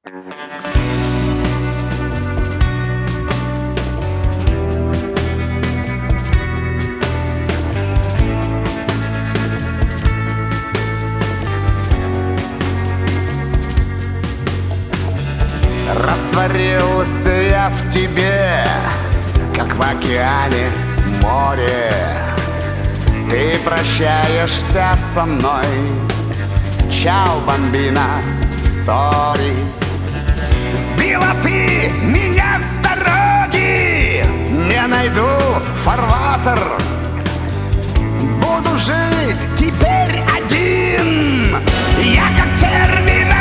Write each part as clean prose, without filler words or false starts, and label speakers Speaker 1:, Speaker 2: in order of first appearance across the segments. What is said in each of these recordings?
Speaker 1: Растворился я в тебе, как в океане море. Ты прощаешься со мной. Чао, бомбина, сори. Сбила ты меня с дороги. Не найду фарватер. Буду жить теперь один. Я как терминатор.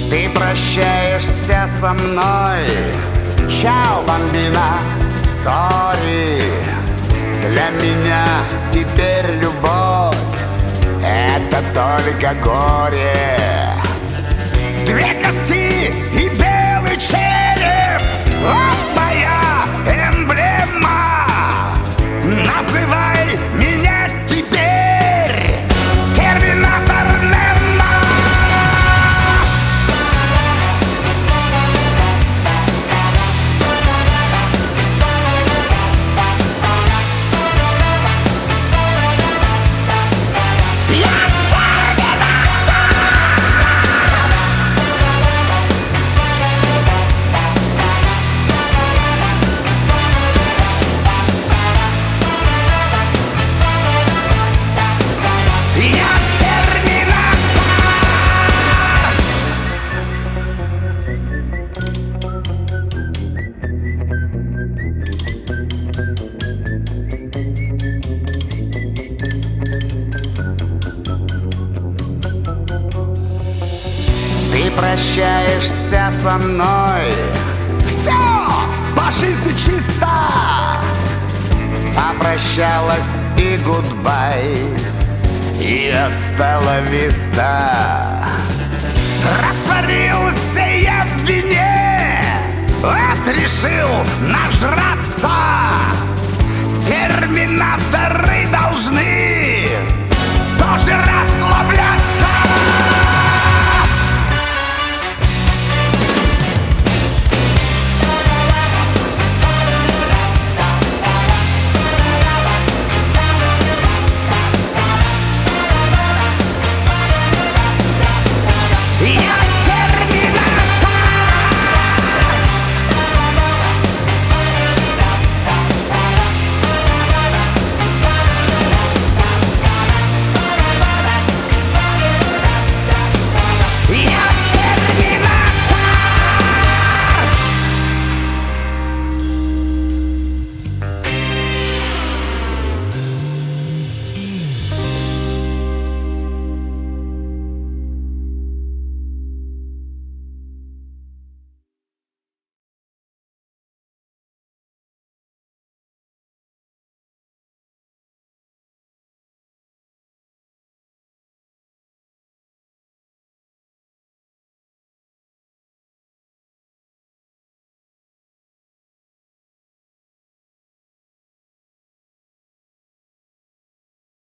Speaker 1: Ты прощаешься со мной. Чао, бомбина, сори. Для меня теперь любовь — это только горе. Две кости и белый череп — вот моя эмблема. Называй меня теперь терминатор Немо. Ты прощаешься со мной. Все, по жизни чисто. Попрощалась и гудбай, и астала виста. Растворился я в вине, вот решил нажраться. Терминатор